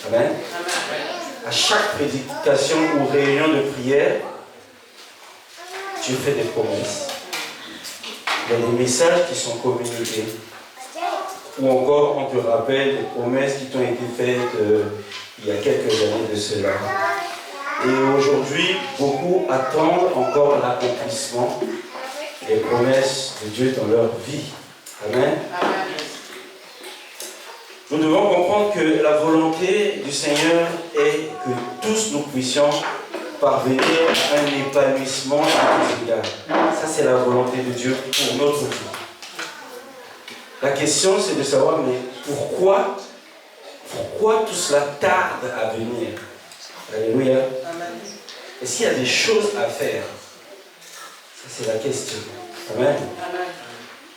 Amen. À chaque prédication ou réunion de prière, tu fais des promesses. Il y a des messages qui sont communiqués. Ou encore, on te rappelle des promesses qui t'ont été faites il y a quelques années de cela. Et aujourd'hui, beaucoup attendent encore l'accomplissement des promesses de Dieu dans leur vie. Amen. Nous devons comprendre que la volonté du Seigneur est que tous nous puissions parvenir à un épanouissement à tous égards. Ça, c'est la volonté de Dieu pour notre vie. La question, c'est de savoir, mais pourquoi tout cela tarde à venir? Alléluia. Est-ce qu'il y a des choses à faire? Ça, c'est la question. Amen.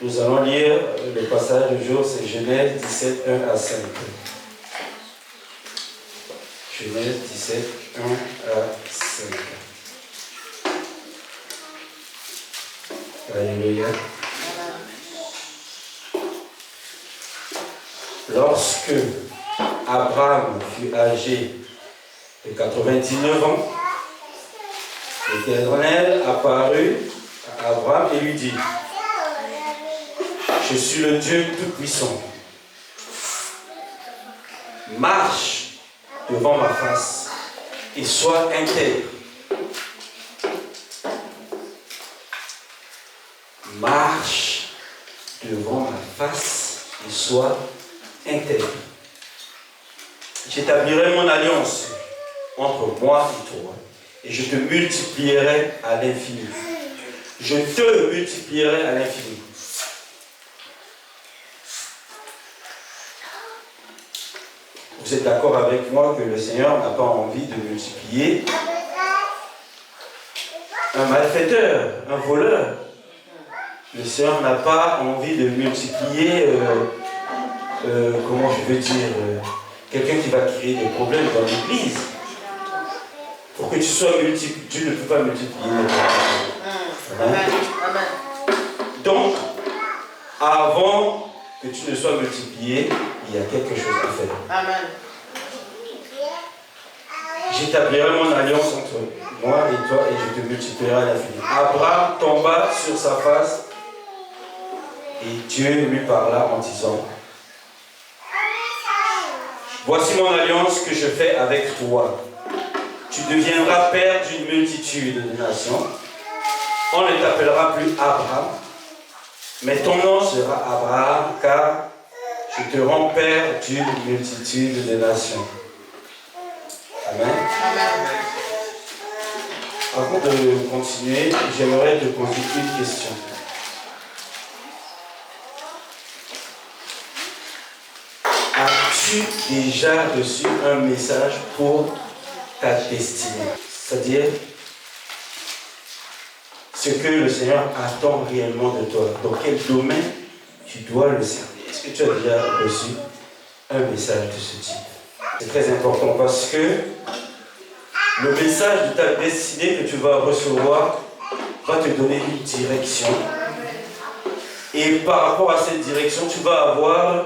Nous allons lire le passage du jour, c'est Genèse 17, 1 à 5. Genèse 17, 1 à 5. Alléluia. Lorsque Abraham fut âgé de 99 ans, l'Éternel apparut à Abraham et lui dit: je suis le Dieu Tout-Puissant. Marche devant ma face et sois intègre. Marche devant ma face et sois intègre. J'établirai mon alliance entre moi et toi et je te multiplierai à l'infini. Je te multiplierai à l'infini. Vous êtes d'accord avec moi que le Seigneur n'a pas envie de multiplier un malfaiteur, un voleur. Le Seigneur n'a pas envie de multiplier, comment je veux dire, quelqu'un qui va créer des problèmes dans l'église. Pour que tu sois multiplié, Dieu ne peut pas multiplier les problèmes. Amen. Donc, avant que tu ne sois multiplié, il y a quelque chose à faire. Amen. J'établirai mon alliance entre moi et toi et je te multiplierai à l'infini. Abraham tomba sur sa face et Dieu lui parla en disant: voici mon alliance que je fais avec toi. Tu deviendras père d'une multitude de nations. On ne t'appellera plus Abraham, mais ton nom sera Abraham, car je te rends père d'une multitude de nations. Amen. Avant de continuer, j'aimerais te poser une question. As-tu déjà reçu un message pour ta destinée? C'est-à-dire ce que le Seigneur attend réellement de toi. Dans quel domaine tu dois le servir? Est-ce que tu as déjà reçu un message de ce type? C'est très important parce que le message de ta destinée que tu vas recevoir va te donner une direction. Et par rapport à cette direction, tu vas avoir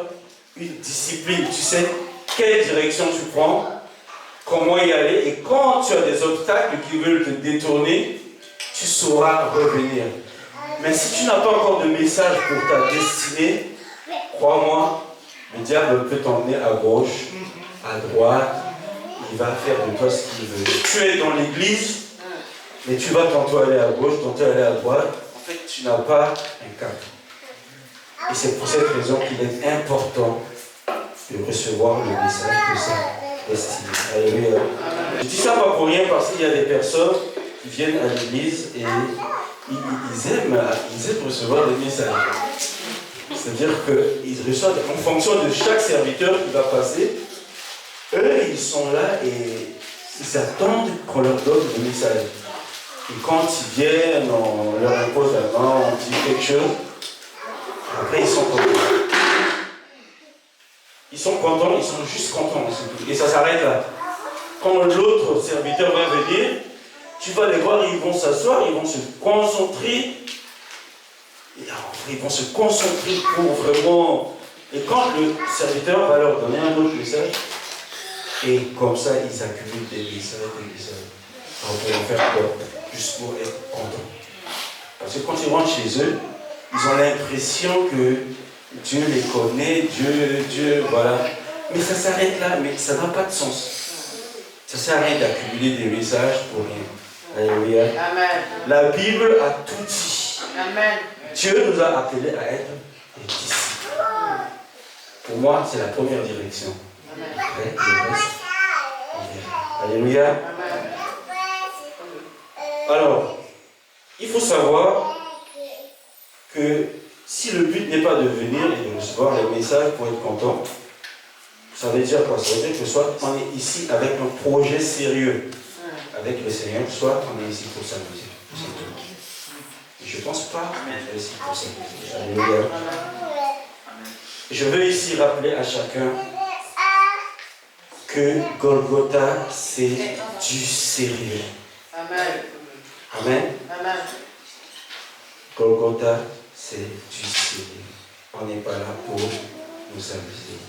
une discipline. Tu sais quelle direction tu prends, comment y aller. Et quand tu as des obstacles qui veulent te détourner, tu sauras revenir. Mais si tu n'as pas encore de message pour ta destinée, crois-moi, le diable peut t'emmener à gauche, à droite. Il va faire de toi ce qu'il veut. Tu es dans l'église, mais tu vas tantôt aller à gauche, tantôt aller à droite. En fait, tu n'as pas un cap. Et c'est pour cette raison qu'il est important de recevoir le message de sa destinée. Alléluia. Je dis ça pas pour rien parce qu'il y a des personnes qui viennent à l'église et ils aiment recevoir des messages. C'est-à-dire qu'ils reçoivent en fonction de chaque serviteur qui va passer. Eux, ils sont là et ils attendent qu'on leur donne le message. Et quand ils viennent, on leur impose la main, on dit quelque chose. Après, ils sont contents. Ils sont contents, ils sont juste contents. Et ça s'arrête là. Quand l'autre serviteur va venir, tu vas les voir, ils vont s'asseoir, ils vont se concentrer. Et après, ils vont se concentrer pour vraiment... Et quand le serviteur va leur donner un autre message, Et comme ça, ils accumulent des messages. Alors, pour en faire quoi? Juste pour être contents. Parce que quand ils rentrent chez eux, ils ont l'impression que Dieu les connaît, Dieu, voilà. Mais ça s'arrête là, mais ça n'a pas de sens. Ça sert à rien d'accumuler des messages pour rien. Alléluia. Amen. La Bible a tout dit. Amen. Dieu nous a appelés à être des disciples. Pour moi, c'est la première direction. Après, le reste, on verra. Alléluia. Amen. Alors, il faut savoir que si le but n'est pas de venir et de recevoir les messages pour être content, ça veut dire quoi? Ça veut dire que soit on est ici avec un projet sérieux avec le Seigneur, soit on est ici pour s'amuser. Je ne pense pas qu'on est ici pour s'amuser. Alléluia. Je veux ici rappeler à chacun que Golgotha, c'est du sérieux. Amen. Amen. Amen. Golgotha, c'est du sérieux. On n'est pas là pour nous amuser.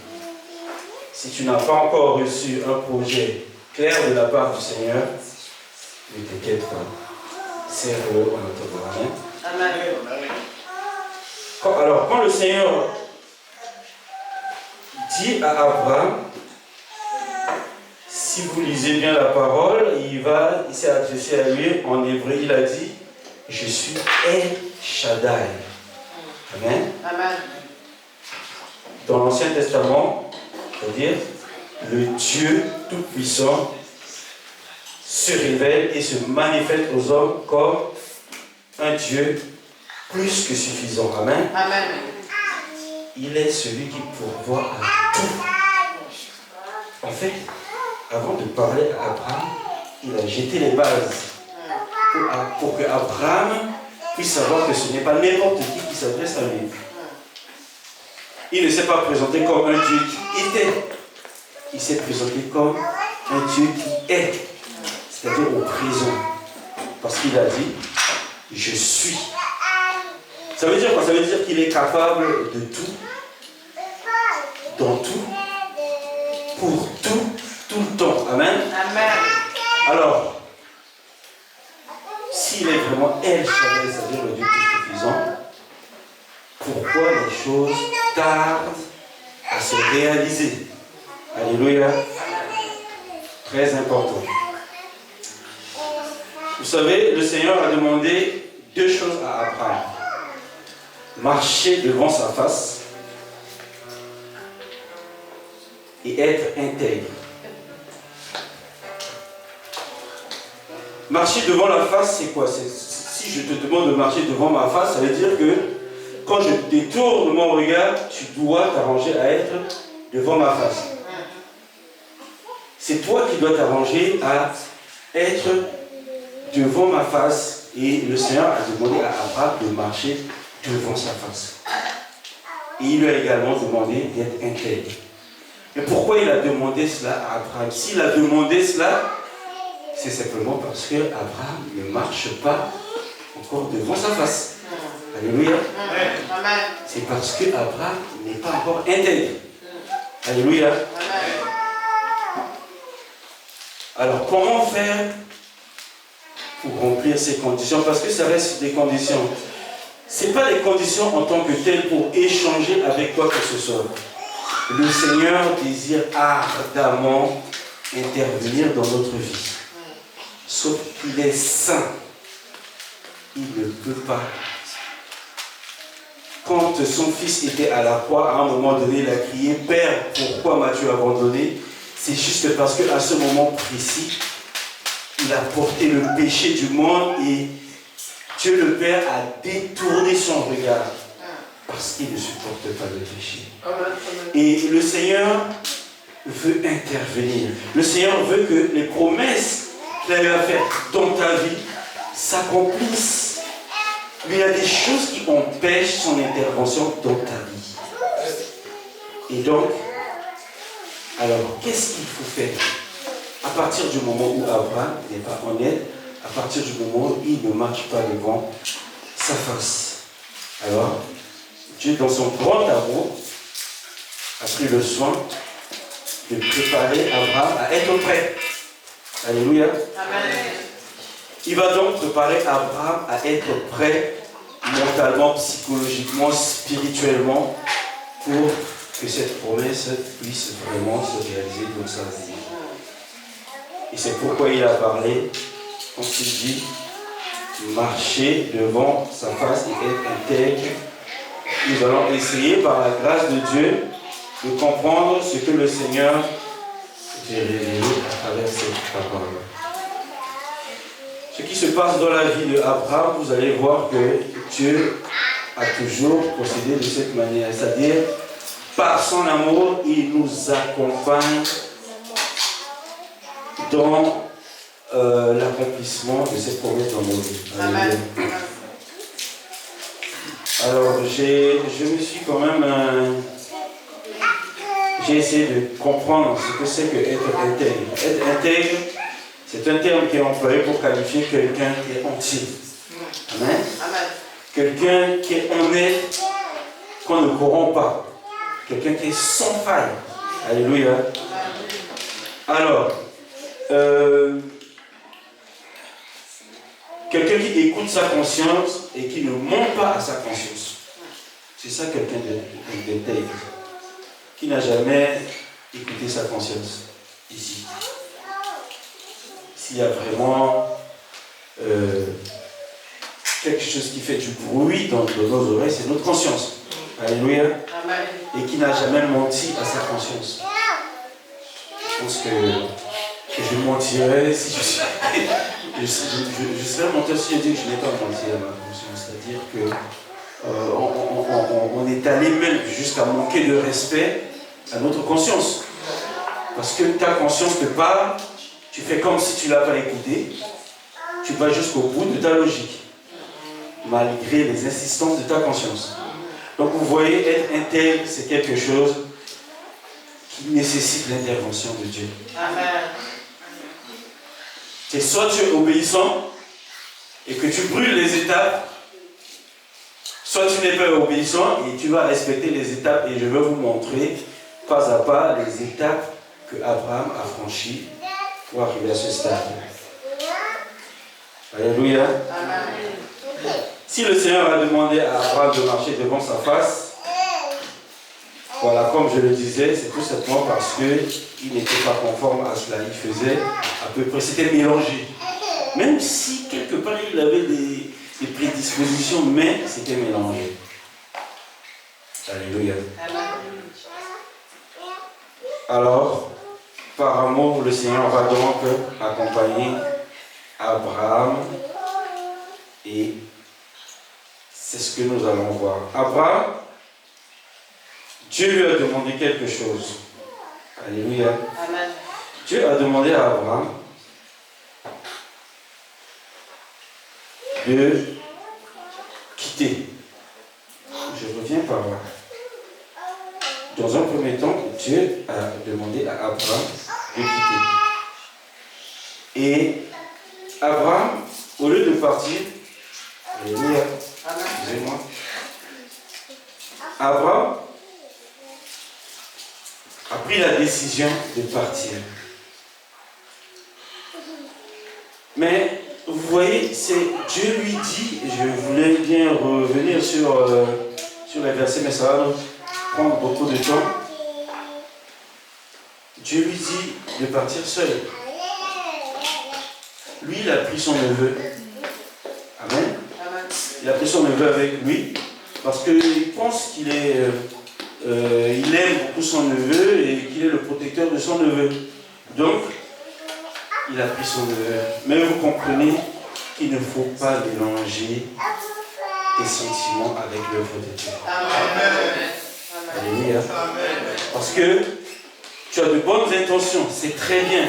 Si tu n'as pas encore reçu un projet clair de la part du Seigneur, ne t'inquiète pas. Serre-le en attendant. Amen. Alors, quand le Seigneur dit à Abraham, si vous lisez bien la parole, il s'est adressé à lui en hébreu, il a dit, je suis El Shaddai. Amen. Amen. Dans l'Ancien Testament, c'est-à-dire le Dieu Tout-Puissant se révèle et se manifeste aux hommes comme un Dieu plus que suffisant. Amen. Amen. Il est celui qui pourvoit à tout. En fait, avant de parler à Abraham, il a jeté les bases pour que Abraham puisse savoir que ce n'est pas n'importe qui s'adresse à lui. Il ne s'est pas présenté comme un Dieu qui était. Il s'est présenté comme un Dieu qui est. C'est-à-dire au présent. Parce qu'il a dit, je suis. Ça veut dire quoi? Ça veut dire qu'il est capable de tout, dans tout, pour tout, tout le temps. Amen. Amen. Alors, s'il est vraiment El Shaddai, c'est-à-dire le Dieu tout suffisant, pourquoi les choses tardent à se réaliser? Alléluia. Très important. Vous savez, le Seigneur a demandé deux choses à Abraham. Marcher devant sa face et être intègre. Marcher devant la face, c'est quoi? Si je te demande de marcher devant ma face, ça veut dire que quand je détourne mon regard, tu dois t'arranger à être devant ma face. C'est toi qui dois t'arranger à être devant ma face. Et le Seigneur a demandé à Abraham de marcher devant sa face. Et il lui a également demandé d'être intègre. Mais pourquoi il a demandé cela à Abraham? S'il a demandé cela, c'est simplement parce que Abraham ne marche pas encore devant sa face. Alléluia. C'est parce que Abraham n'est pas encore intègre. Alléluia. Alors, comment faire pour remplir ces conditions? Parce que ça reste des conditions. Ce n'est pas des conditions en tant que telles pour échanger avec quoi que ce soit. Le Seigneur désire ardemment intervenir dans notre vie. Sauf qu'il est saint. Il ne peut pas. Quand son fils était à la croix, à un moment donné, il a crié « Père, pourquoi m'as-tu abandonné ?» C'est juste parce qu'à ce moment précis, il a porté le péché du monde et Dieu le Père a détourné son regard parce qu'il ne supporte pas le péché. Et le Seigneur veut intervenir. Le Seigneur veut que les promesses qu'il a eu à faire dans ta vie s'accomplissent. Mais il y a des choses qui empêchent son intervention dans ta vie. Et donc, alors, qu'est-ce qu'il faut faire? À partir du moment où Abraham n'est pas honnête, à partir du moment où il ne marche pas devant sa face. Alors, Dieu, dans son grand amour, a pris le soin de préparer Abraham à être prêt. Alléluia. Amen. Il va donc préparer Abraham à être prêt mentalement, psychologiquement, spirituellement pour que cette promesse puisse vraiment se réaliser dans sa vie. Et c'est pourquoi il a parlé, quand il dit marcher devant sa face et être intègre. Nous allons essayer par la grâce de Dieu de comprendre ce que le Seigneur a révélé à travers cette parole. Ce qui se passe dans la vie d'Abraham, vous allez voir que Dieu a toujours procédé de cette manière, c'est-à-dire par son amour, il nous accompagne dans l'accomplissement de cette promesse dans nos vies. Amen. Alors, je me suis quand même... j'ai essayé de comprendre ce que c'est que être intègre. Être intègre, c'est un terme qui est employé pour qualifier quelqu'un qui est entier. Amen. Amen. Quelqu'un qui est honnête, qu'on ne corrompt pas. Quelqu'un qui est sans faille. Alléluia. Alors, quelqu'un qui écoute sa conscience et qui ne ment pas à sa conscience. C'est ça quelqu'un d'intègre. Qui n'a jamais écouté sa conscience ici. S'il y a vraiment quelque chose qui fait du bruit dans nos oreilles, c'est notre conscience. Alléluia. Amen. Et qui n'a jamais menti à sa conscience. Je pense que je mentirais si je suis... je serais menteur si je dis que je n'ai pas menti à ma conscience. C'est-à-dire que on est allé même jusqu'à manquer de respect à notre conscience. Parce que ta conscience te parle, tu fais comme si tu ne l'as pas écouté, tu vas jusqu'au bout de ta logique, malgré les insistances de ta conscience. Donc vous voyez, être intègre, c'est quelque chose qui nécessite l'intervention de Dieu. Amen. C'est soit tu es obéissant et que tu brûles les étapes, soit tu n'es pas obéissant et tu vas respecter les étapes. Et je vais vous montrer pas à pas les étapes que Abraham a franchies pour arriver à ce stade. Alléluia. Amen. Si le Seigneur a demandé à Abraham de marcher devant sa face, voilà, comme je le disais, c'est tout simplement parce qu'il n'était pas conforme à cela. Il faisait à peu près, c'était mélangé. Même si quelque part il avait des prédispositions, mais c'était mélangé. Alléluia. Alors, par amour, le Seigneur va donc accompagner Abraham et c'est ce que nous allons voir. Abraham, Dieu lui a demandé quelque chose. Alléluia. Amen. Dieu a demandé à Abraham de quitter. Je reviens par là. Dans un premier temps, Dieu a demandé à Abraham de quitter. Et Abraham, au lieu de partir, alléluia, excusez-moi, Abraham a pris la décision de partir. Mais vous voyez, c'est Dieu lui dit, je voulais bien revenir sur les versets, mais ça va nous prendre beaucoup de temps. Dieu lui dit de partir seul. Lui, il a pris son neveu. Amen. Il a pris son neveu avec lui parce qu'il pense qu'il est... il aime beaucoup son neveu et qu'il est le protecteur de son neveu. Donc, il a pris son neveu. Mais vous comprenez qu'il ne faut pas mélanger tes sentiments avec l'œuvre de Dieu. Amen. Alléluia. Parce que tu as de bonnes intentions, c'est très bien,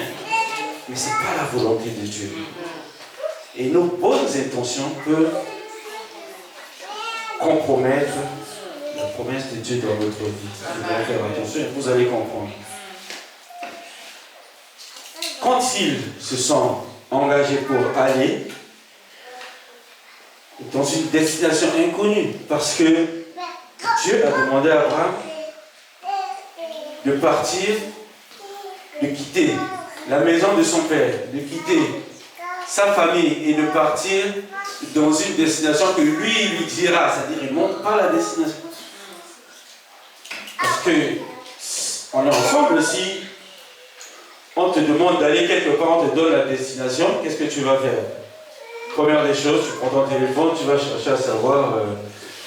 mais ce n'est pas la volonté de Dieu. Et nos bonnes intentions peuvent compromettre la promesse de Dieu dans notre vie. Nous devons faire attention et vous allez comprendre. Quand il se sent engagé pour aller dans une destination inconnue, parce que Dieu a demandé à Abraham de partir de quitter la maison de son père, de quitter sa famille et de partir dans une destination que lui dira, c'est-à-dire il ne montre pas la destination. Parce que on est ensemble, si on te demande d'aller quelque part, on te donne la destination, qu'est-ce que tu vas faire? Première des choses, tu prends ton téléphone, tu vas chercher à savoir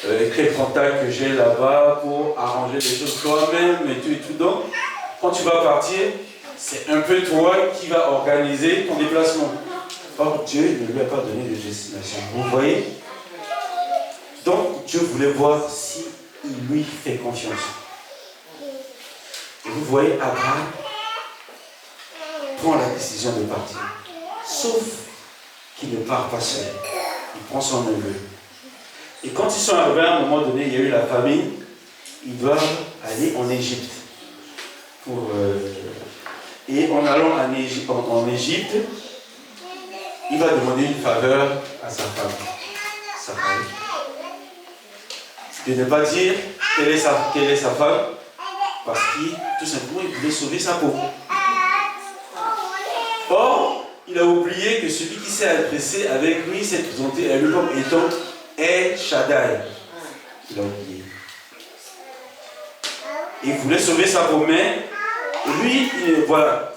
quel contact que j'ai là-bas pour arranger les choses toi-même et tout. Donc, quand tu vas partir, c'est un peu toi qui vas organiser ton déplacement. Or, Dieu ne lui a pas donné de destination. Vous voyez? Donc, Dieu voulait voir si il lui fait confiance. Et vous voyez, Abraham prend la décision de partir. Sauf qu'il ne part pas seul. Il prend son neveu. Et quand ils sont arrivés à un moment donné, il y a eu la famine, ils doivent aller en Égypte. Et en allant en Égypte, il va demander une faveur à sa femme. De ne pas dire quelle est sa femme, parce qu'il, tout simplement, il voulait sauver sa peau. Or, il a oublié que celui qui s'est adressé avec lui s'est présenté à lui comme étant El Shaddai. Il a oublié. Il voulait sauver sa peau, mais lui, voilà.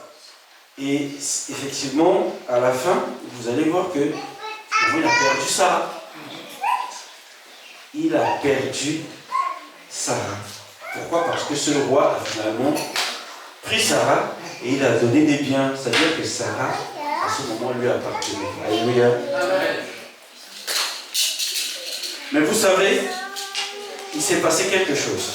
Et effectivement, à la fin, vous allez voir que il a perdu Sarah. Il a perdu Sarah. Pourquoi? Parce que ce roi a finalement pris Sarah et il a donné des biens. C'est-à-dire que Sarah, à ce moment, lui appartenait. Alléluia. Mais vous savez, il s'est passé quelque chose.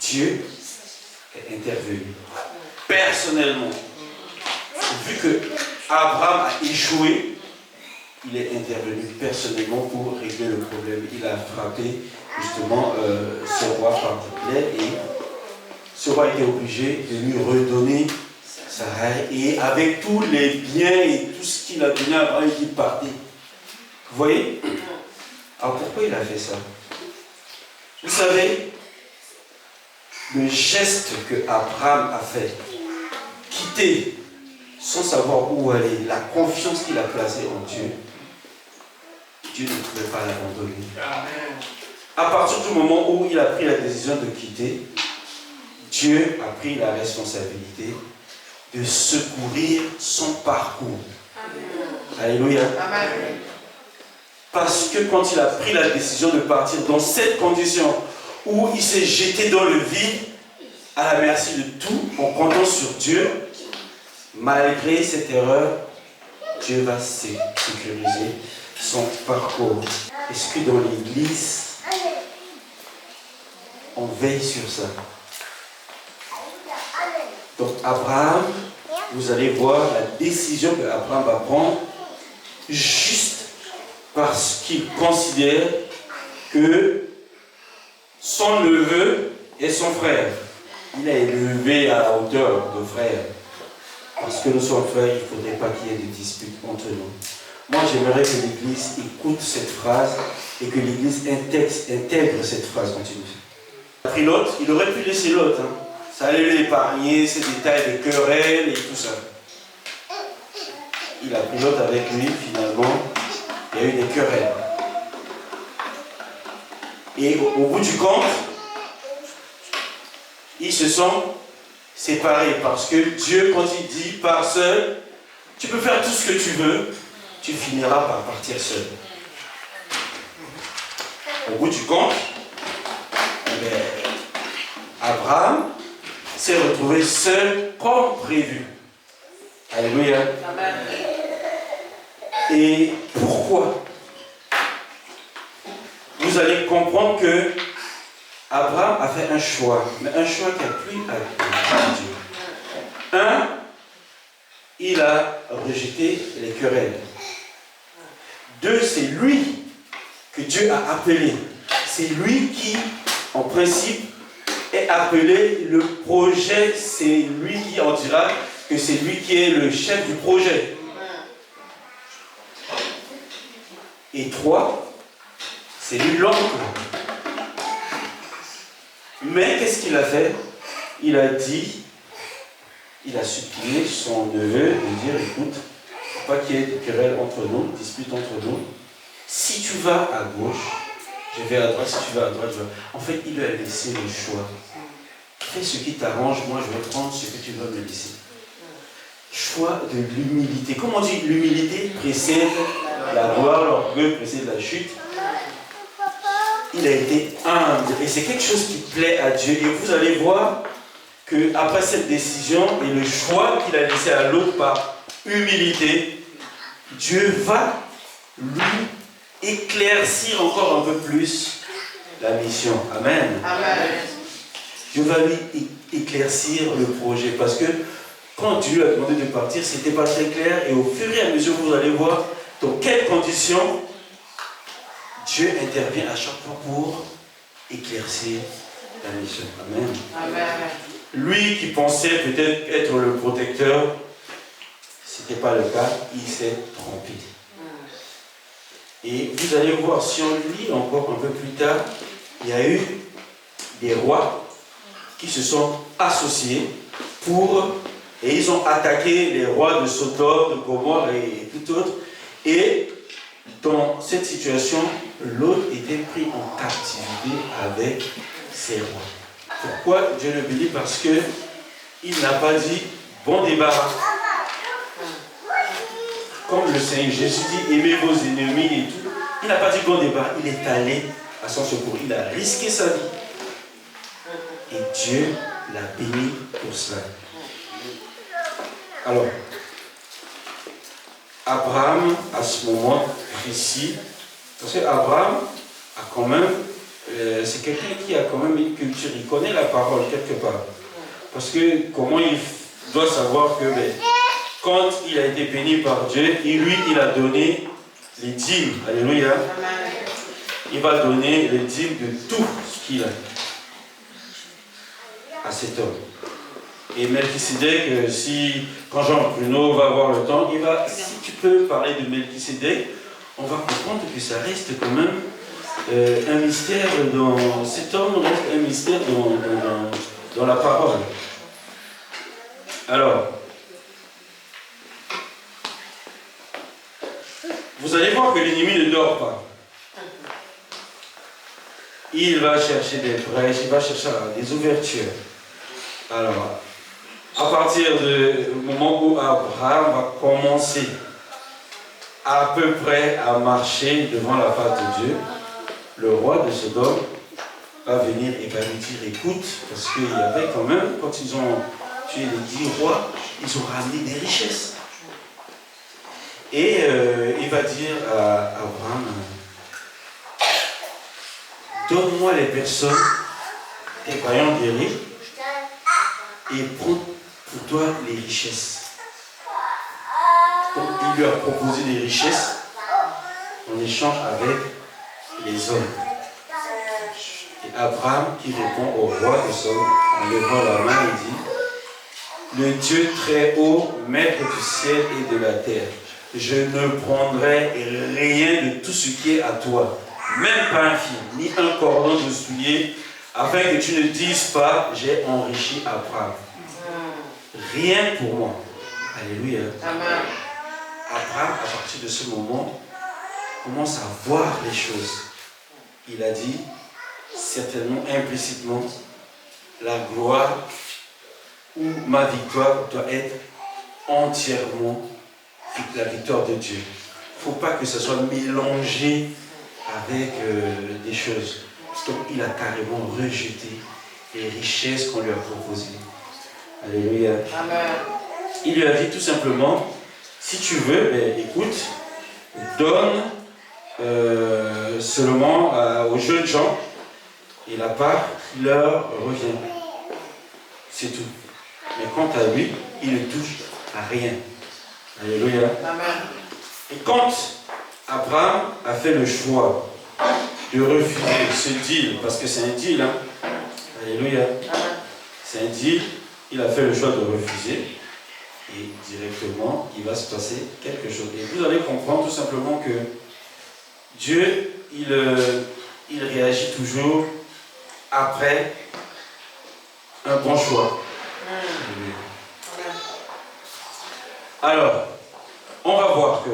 Dieu est intervenu personnellement. Vu que Abraham a échoué, il est intervenu personnellement pour régler le problème. Il a frappé justement ce roi particulier et ce roi était obligé de lui redonner Sarah et avec tous les biens et tout ce qu'il a donné à Abraham, il partait. Vous voyez? Alors pourquoi il a fait ça? Vous savez, le geste que Abraham a fait, quitter sans savoir où aller, la confiance qu'il a placée en Dieu, Dieu ne pouvait pas l'abandonner. À partir du moment où il a pris la décision de quitter, Dieu a pris la responsabilité de secourir son parcours. Alléluia. Parce que quand il a pris la décision de partir dans cette condition où il s'est jeté dans le vide à la merci de tout en comptant sur Dieu, malgré cette erreur, Dieu va sécuriser son parcours. Est-ce que dans l'église, on veille sur ça? Donc Abraham, vous allez voir la décision que Abraham va prendre juste parce qu'il considère que son neveu est son frère. Il est élevé à la hauteur de frère. Parce que nous sommes frères, il ne faudrait pas qu'il y ait de disputes entre nous. Moi, j'aimerais que l'Église écoute cette phrase et que l'Église intègre cette phrase quand il a pris Lot, il aurait pu laisser Lot. Ça allait l'épargner, ces détails de querelles et tout ça. Il a pris Lot avec lui, finalement, il y a eu des querelles. Et au bout du compte, ils se sont séparés parce que Dieu, quand il dit pars seul, tu peux faire tout ce que tu veux, tu finiras par partir seul. Au bout du compte, Abraham s'est retrouvé seul comme prévu. Alléluia. Et pourquoi? Vous allez comprendre que Abraham a fait un choix, mais un choix qui a plu à Dieu. Un, il a rejeté les querelles. Deux, c'est lui que Dieu a appelé. C'est lui qui, en principe, est appelé. Le projet, c'est lui qui en dira que c'est lui qui est le chef du projet. Et trois, c'est lui l'oncle. Mais qu'est-ce qu'il a fait? Il a dit, il a supplié son neveu de dire, écoute, pas qu'il y ait de querelle entre nous, dispute entre nous. Si tu vas à gauche, je vais à droite. Si tu vas à droite, je vais. En fait, il lui a laissé le choix. Fais ce qui t'arrange, moi je vais prendre ce que tu vas me laisser. Choix de l'humilité. Comme on dit, l'humilité précède la gloire, l'orgueil précède la chute. Il a été humble. Et c'est quelque chose qui plaît à Dieu. Et vous allez voir qu'après cette décision et le choix qu'il a laissé à l'autre par humilité, Dieu va lui éclaircir encore un peu plus la mission. Amen. Amen. Dieu va lui éclaircir le projet. Parce que quand Dieu a demandé de partir, ce n'était pas très clair. Et au fur et à mesure, vous allez voir dans quelles conditions Dieu intervient à chaque fois pour éclaircir la mission. Amen. Amen. Lui qui pensait peut-être être le protecteur, ce n'était pas le cas, il s'est trompé. Et vous allez voir, si on lit encore un peu plus tard, il y a eu des rois qui se sont associés et ils ont attaqué les rois de Sodome, de Gomorrhe et tout autre. Et dans cette situation, l'autre était pris en captivité avec ses rois. Pourquoi Dieu le bénit? Parce qu'il n'a pas dit bon débarras. Comme le Seigneur Jésus dit, aimez vos ennemis et tout. Il n'a pas dit bon débarras, il est allé à son secours. Il a risqué sa vie. Et Dieu l'a béni pour cela. Alors, Abraham, à ce moment précis, parce qu'Abraham a quand même, c'est quelqu'un qui a quand même une culture, il connaît la parole quelque part. Parce que comment il doit savoir que quand il a été béni par Dieu, il a donné les dîmes. Alléluia. Il va donner les dîmes de tout ce qu'il a à cet homme. Et Melchisédek, quand Jean Bruno va avoir le temps, si tu peux parler de Melchisédek, on va comprendre que ça reste quand même un mystère dans cet homme, reste un mystère dans la parole. Alors, vous allez voir que l'ennemi ne dort pas. Il va chercher des brèches, il va chercher des ouvertures. Alors, à partir du moment où Abraham va commencer à peu près à marcher devant la face de Dieu, le roi de Sodome va venir et va lui dire, écoute, parce qu'il y avait quand même, quand ils ont tué les 10 rois, ils ont ramené des richesses. Et il va dire à Abraham, donne-moi les personnes, tes croyants guéris, et prends pour toi les richesses. Donc il lui a proposé des richesses en échange avec les hommes. Et Abraham qui répond au roi de Sodome en levant la main, il dit, le Dieu très haut, maître du ciel et de la terre, je ne prendrai rien de tout ce qui est à toi, même pas un fil, ni un cordon de soulier, afin que tu ne dises pas, j'ai enrichi Abraham. Rien pour moi. Alléluia. Amen. Abraham, à partir de ce moment, commence à voir les choses. Il a dit, certainement, implicitement, la gloire ou ma victoire doit être entièrement la victoire de Dieu. Il ne faut pas que ce soit mélangé avec des choses. Donc il a carrément rejeté les richesses qu'on lui a proposées. Alléluia. Amen. Il lui a dit tout simplement, si tu veux, écoute, donne seulement aux jeunes gens et la part qui leur revient. C'est tout. Mais quant à lui, il ne touche à rien. Alléluia. Amen. Et quand Abraham a fait le choix de refuser ce deal, parce que c'est un deal, hein? Alléluia. Amen. C'est un deal, il a fait le choix de refuser, et directement, il va se passer quelque chose. Et vous allez comprendre tout simplement que Dieu, il réagit toujours après un bon choix. Alors, on va voir que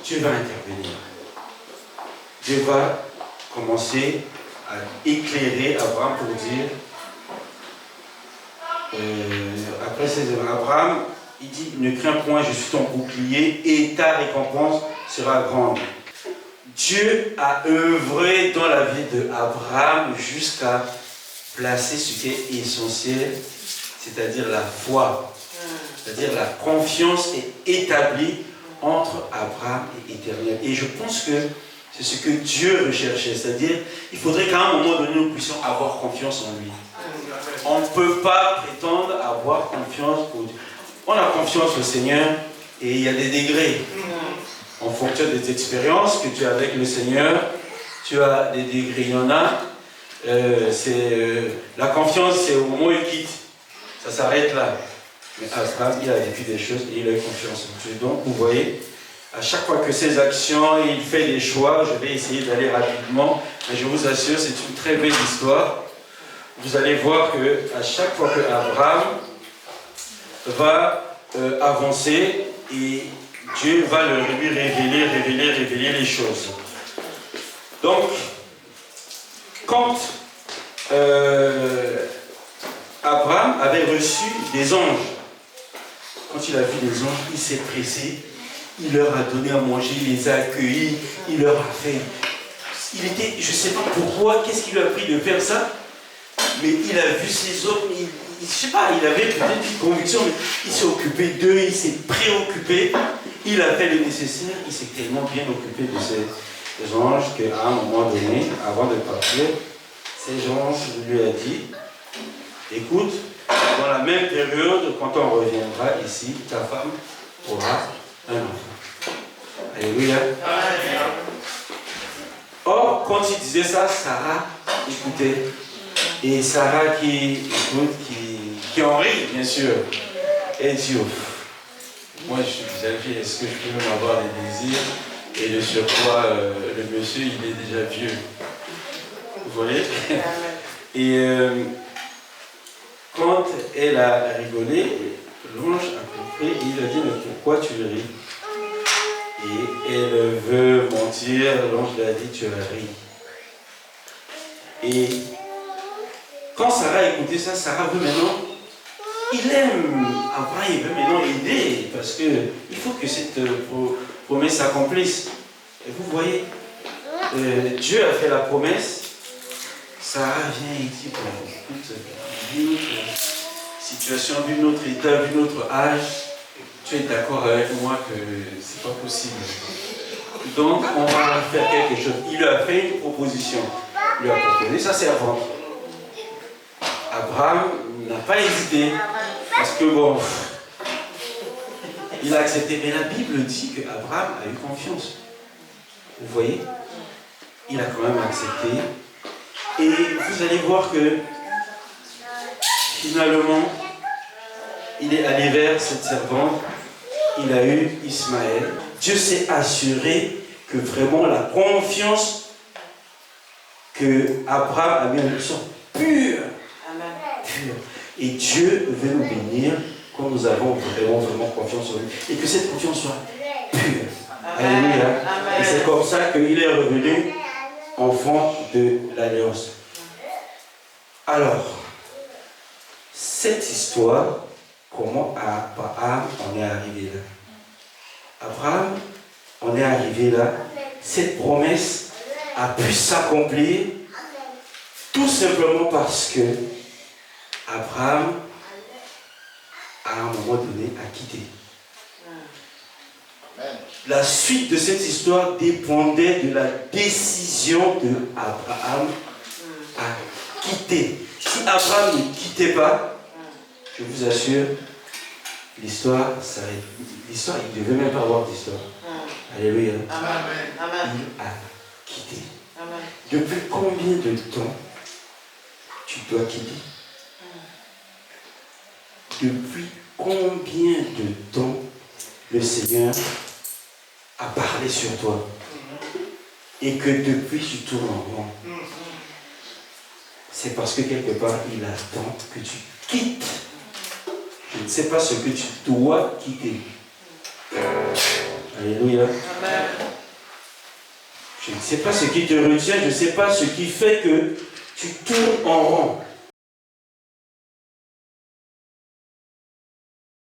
Dieu va intervenir. Dieu va commencer à éclairer Abraham pour dire, après ces Abraham, il dit, ne crains point, je suis ton bouclier et ta récompense sera grande. Dieu a œuvré dans la vie d'Abraham jusqu'à placer ce qui est essentiel, c'est-à-dire la foi, c'est-à-dire la confiance est établie entre Abraham et l'Éternel. Et je pense que c'est ce que Dieu recherchait, c'est-à-dire il faudrait qu'à un moment donné nous puissions avoir confiance en lui. On ne peut pas prétendre avoir confiance au Dieu. On a confiance au Seigneur et il y a des degrés. En fonction des expériences que tu as avec le Seigneur, tu as des degrés. Il y en a, la confiance, c'est au moment où il quitte. Ça s'arrête là. Mais Abraham, il a vécu des choses et il a eu confiance en Dieu. Donc, vous voyez, à chaque fois que ses actions, il fait des choix, je vais essayer d'aller rapidement, mais je vous assure, c'est une très belle histoire. Vous allez voir qu'à chaque fois que Abraham va avancer et Dieu va lui révéler les choses. Donc, quand Abraham avait reçu des anges, quand il a vu les anges, il s'est pressé, il leur a donné à manger, il les a accueillis, il leur a fait. Il était, je ne sais pas pourquoi, qu'est-ce qui lui a pris de faire ça, mais il a vu ces hommes, je ne sais pas, il avait peut-être une conviction, mais il s'est occupé d'eux, il s'est préoccupé, il a fait le nécessaire, il s'est tellement bien occupé de ces anges qu'à un moment donné, avant de partir, ces anges lui a dit, écoute, dans la même période, quand on reviendra ici, ta femme aura un enfant. Alléluia. Or, quand il disait ça, Sarah écoutait. Et Sarah qui en rit, bien sûr, elle dit, moi je suis déjà vieille, est-ce que je peux même avoir des désirs? Et de surcroît, le monsieur, il est déjà vieux. Vous voyez? Et quand elle a rigolé, l'ange a compris, il a dit, mais pourquoi tu ris? Et elle veut mentir, l'ange lui a dit, tu as ri. Et quand Sarah a écouté ça, Sarah veut maintenant, il aime Abraham, il veut maintenant aider, parce qu'il faut que cette promesse s'accomplisse. Et vous voyez, Dieu a fait la promesse, Sarah vient et dit, bon, écoute, vu notre situation, vu notre état, vu notre âge, tu es d'accord avec moi que c'est pas possible. Donc, on va faire quelque chose. Il lui a fait une proposition. Il lui a proposé sa servante. Abraham n'a pas hésité, parce que bon, il a accepté. Mais la Bible dit qu'Abraham a eu confiance. Vous voyez? Il a quand même accepté. Et vous allez voir que finalement, il est allé vers cette servante, il a eu Ismaël. Dieu s'est assuré que vraiment la confiance que Abraham a mis en soit pure. Pure. Et Dieu veut nous bénir quand nous avons vraiment confiance en lui. Et que cette confiance soit pure. Alléluia. Et c'est comme ça qu'il est revenu enfant de l'Alliance. Alors, cette histoire, comment Abraham en est arrivé là? Abraham en est arrivé là. Cette promesse a pu s'accomplir tout simplement parce que Abraham, à un moment donné, a quitté. La suite de cette histoire dépendait de la décision d'Abraham à quitter. Si Abraham ne quittait pas, je vous assure, l'histoire s'arrête. L'histoire, il ne devait même pas avoir d'histoire. Alléluia. Amen. Il a quitté. Amen. Depuis combien de temps tu dois quitter? Depuis combien de temps le Seigneur a parlé sur toi et que depuis tu tournes en rond? C'est parce que quelque part il attend que tu quitte. Je ne sais pas ce que tu dois quitter. Alléluia. Amen. Je ne sais pas ce qui te retient, je ne sais pas ce qui fait que tu tournes en rond.